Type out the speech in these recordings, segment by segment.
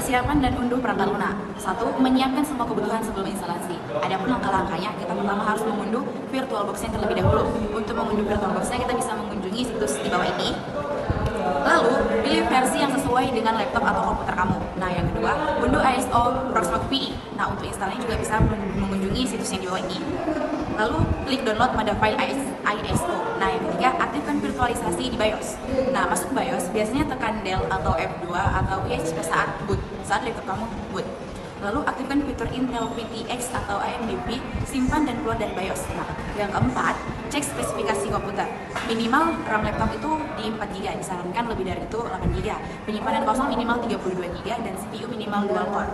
Persiapan dan unduh perangkat lunak. 1. Menyiapkan semua kebutuhan sebelum instalasi. Adapun langkah-langkahnya, kita pertama harus mengunduh VirtualBox-nya terlebih dahulu. Untuk mengunduh VirtualBox-nya, kita bisa mengunjungi situs di bawah ini. Lalu, pilih versi yang sesuai dengan laptop atau komputer kamu. Nah, yang kedua, unduh ISO Proxmox PE. Nah, untuk instalnya juga bisa mengunjungi situs yang di bawah ini. Lalu, klik download pada file ISO. Nah, yang ketiga, aktifkan virtualisasi di BIOS. Nah, masuk BIOS, biasanya tekan Del atau F2 atau PHP saat laptop kamu boot. Lalu, aktifkan fitur Intel PTX atau AMD, simpan dan keluar dari BIOS. Nah, yang keempat, cek spesifikasi komputer. Minimal RAM laptop itu di 4GB, disarankan lebih dari itu 8GB. Penyimpanan kosong minimal 32GB dan CPU minimal dual core.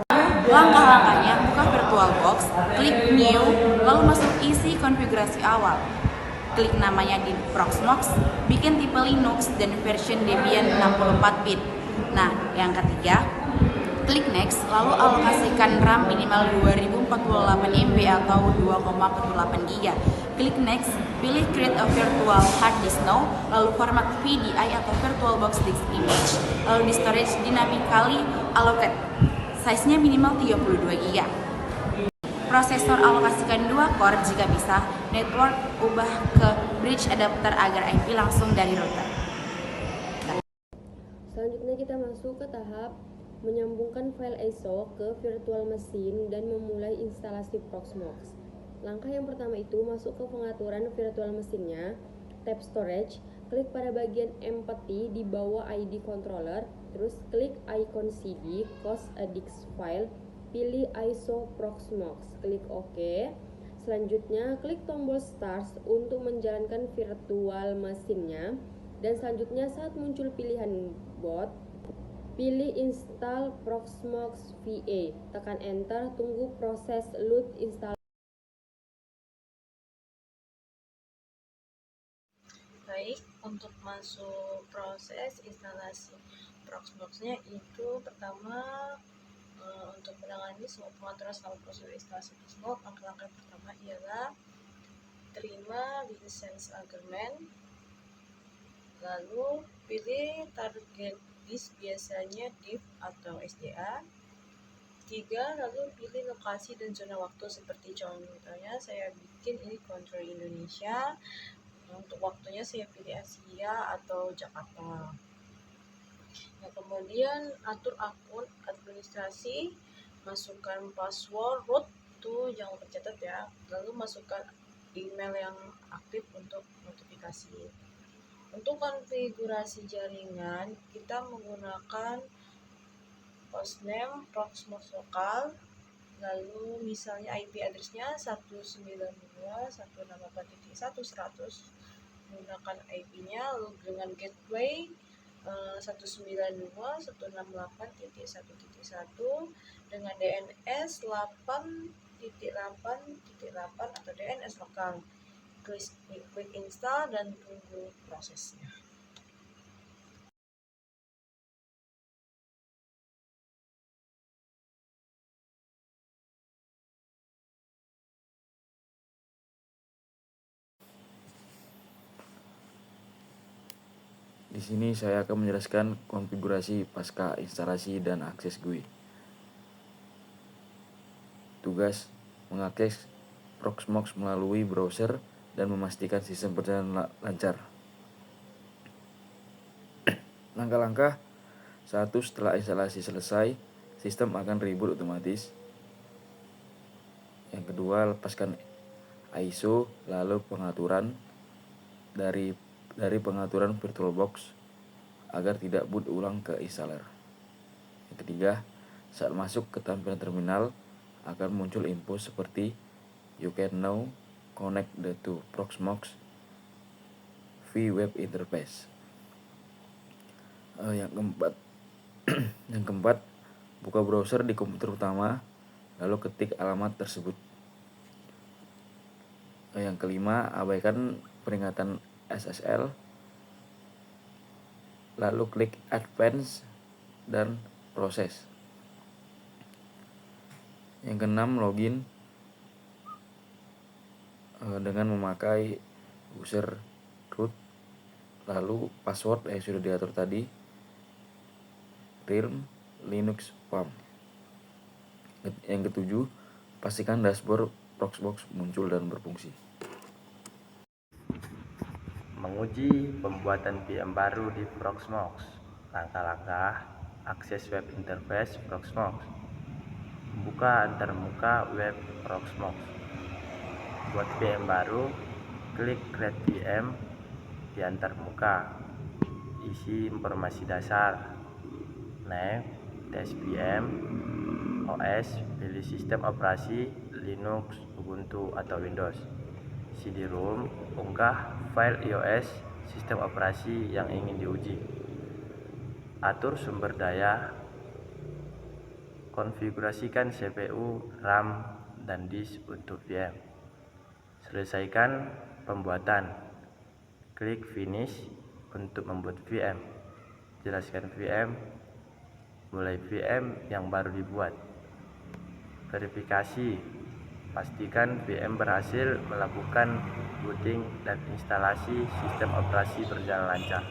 Langkah-langkahnya, buka VirtualBox, klik New, lalu masuk isi konfigurasi awal. Klik namanya di Proxmox, bikin tipe Linux dan version Debian 64-bit. Nah, yang ketiga, klik Next, lalu alokasikan RAM minimal 2048 MB atau 2,48GB. Klik Next, pilih Create a Virtual Hard Disk Now, lalu format VDI atau VirtualBox Disk Image, lalu di storage dynamically allocate. Size-nya minimal 32GB. Prosesor alokasikan 2 core jika bisa. Network ubah ke bridge adapter agar IP langsung dari router. Selanjutnya kita masuk ke tahap menyambungkan file ISO ke virtual machine dan memulai instalasi Proxmox. Langkah yang pertama itu masuk ke pengaturan virtual machine-nya, tab storage, klik pada bagian empty di bawah ID controller, terus klik icon CD, cause a disk file, pilih ISO Proxmox, klik OK. Selanjutnya klik tombol start untuk menjalankan virtual machine-nya, dan selanjutnya saat muncul pilihan boot, pilih install Proxmox VA, tekan enter, tunggu proses load install. Baik, untuk masuk proses instalasi Proxmox-nya itu pertama untuk menangani semua pengaturan selama proses instalasi Proxmox, langkah-langkah pertama ialah terima license agreement, lalu pilih target disk, biasanya div atau SDA. 3. Lalu pilih lokasi dan zona waktu, seperti contohnya saya bikin ini country Indonesia. Untuk waktunya saya pilih Asia atau Jakarta. Nah, kemudian atur akun administrasi, masukkan password, root itu jangan tercatat ya. Lalu masukkan email yang aktif untuk notifikasi. Untuk konfigurasi jaringan, kita menggunakan hostname Proxmox lokal, lalu misalnya IP address-nya 192.168.1.100, menggunakan IP-nya, lalu dengan gateway 192.168.1.1 dengan DNS 8.8.8 atau DNS lokal. Klik install dan tunggu prosesnya. Di sini saya akan menjelaskan konfigurasi pasca instalasi dan akses GUI. Tugas: mengakses Proxmox melalui browser dan memastikan sistem berjalan lancar. Langkah-langkah: 1. Setelah instalasi selesai, sistem akan reboot otomatis. Yang kedua, lepaskan ISO, lalu pengaturan dari pengaturan VirtualBox agar tidak boot ulang ke installer. Yang ketiga, saat masuk ke tampilan terminal akan muncul info seperti you can now connect the to Proxmox via web interface. Yang keempat, buka browser di komputer utama, lalu ketik alamat tersebut. Yang kelima, abaikan peringatan SSL, lalu klik Advance dan proses. Yang keenam, login dengan memakai user root, lalu password yang sudah diatur tadi, realm linux pam. Yang ketujuh, pastikan dashboard Proxmox muncul dan berfungsi. Menguji pembuatan VM baru di Proxmox. Langkah-langkah: akses web interface Proxmox, buka antarmuka web Proxmox, buat VM baru, klik create VM di antarmuka, isi informasi dasar, name, test VM, OS, pilih sistem operasi Linux, Ubuntu, atau Windows. CD-ROM, unggah file iOS sistem operasi yang ingin diuji. Atur sumber daya, konfigurasikan CPU, RAM, dan disk untuk VM. Selesaikan pembuatan. Klik Finish untuk membuat VM. Jelaskan VM, mulai VM yang baru dibuat. Verifikasi, pastikan VM berhasil melakukan booting dan instalasi sistem operasi berjalan lancar.